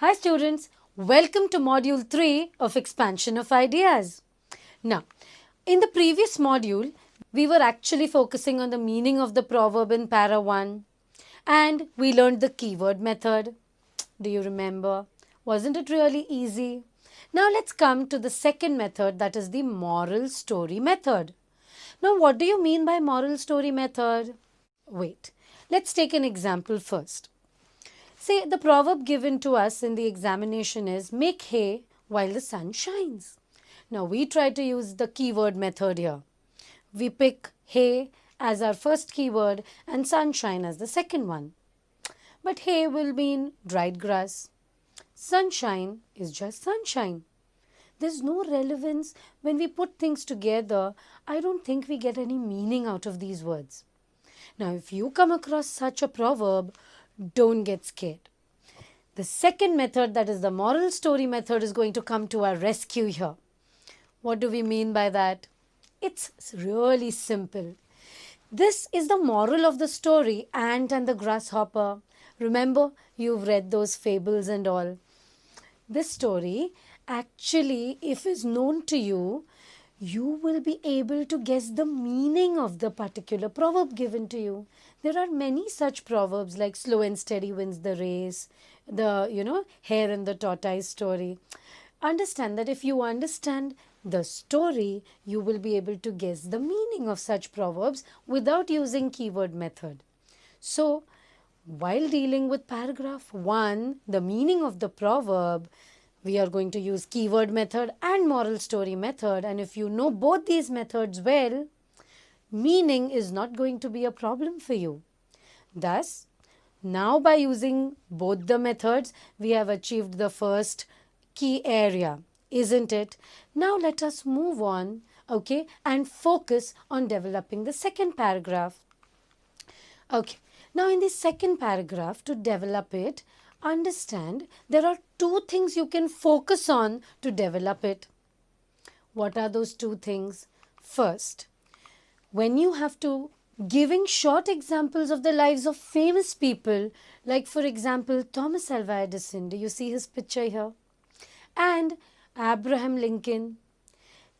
Hi students, welcome to module 3 of expansion of ideas. Now, in the previous module, we were actually focusing on the meaning of the proverb in para 1 and we learned the keyword method. Do you remember? Wasn't it really easy? Now let's come to the second method, that is the moral story method. Now what do you mean by moral story method? Wait, let's take an example first. Say the proverb given to us in the examination is make hay while the sun shines. Now we try to use the keyword method here. We pick hay as our first keyword and sunshine as the second one. But hay will mean dried grass. Sunshine is just sunshine. There's no relevance when we put things together. I don't think we get any meaning out of these words. Now, if you come across such a proverb, don't get scared. The second method, that is the moral story method, is going to come to our rescue here. What do we mean by that? It's really simple. This is the moral of the story, Ant and the Grasshopper. Remember, you've read those fables and all. This story, actually, if is known to you, you will be able to guess the meaning of the particular proverb given to you. There are many such proverbs like slow and steady wins the race, the hare and the tortoise story. Understand that if you understand the story, you will be able to guess the meaning of such proverbs without using keyword method. So, while dealing with paragraph 1, the meaning of the proverb, we are going to use keyword method and moral story method. And if you know both these methods well, meaning is not going to be a problem for you. Thus, now by using both the methods, we have achieved the first key area, isn't it? Now let us move on, okay, and focus on developing the second paragraph. Okay, now in the second paragraph, to develop it, understand there are two things you can focus on to develop it. What are those two things? First, when you have to giving short examples of the lives of famous people, like for example Thomas Alva Edison, do you see his picture here? And Abraham Lincoln.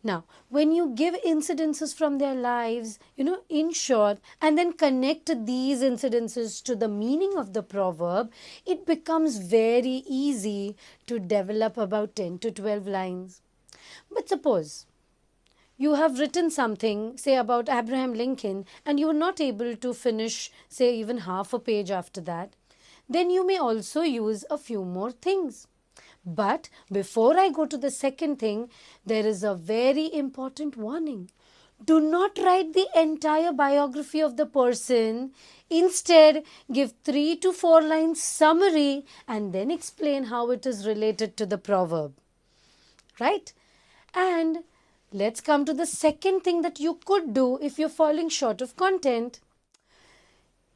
Now, when you give incidences from their lives, in short, and then connect these incidences to the meaning of the proverb, it becomes very easy to develop about 10 to 12 lines. But suppose you have written something, say about Abraham Lincoln, and you are not able to finish, say, even half a page after that, then you may also use a few more things. But before I go to the second thing, there is a very important warning. Do not write the entire biography of the person. Instead, give 3 to 4 lines summary and then explain how it is related to the proverb. Right? And let's come to the second thing that you could do if you're falling short of content.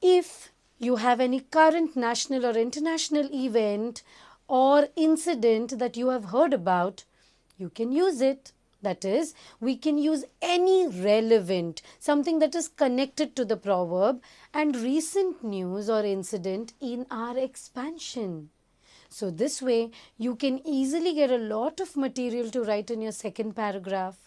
If you have any current national or international event or incident that you have heard about, you can use it. That is, we can use any relevant, something that is connected to the proverb and recent news or incident in our expansion. So this way, you can easily get a lot of material to write in your second paragraph.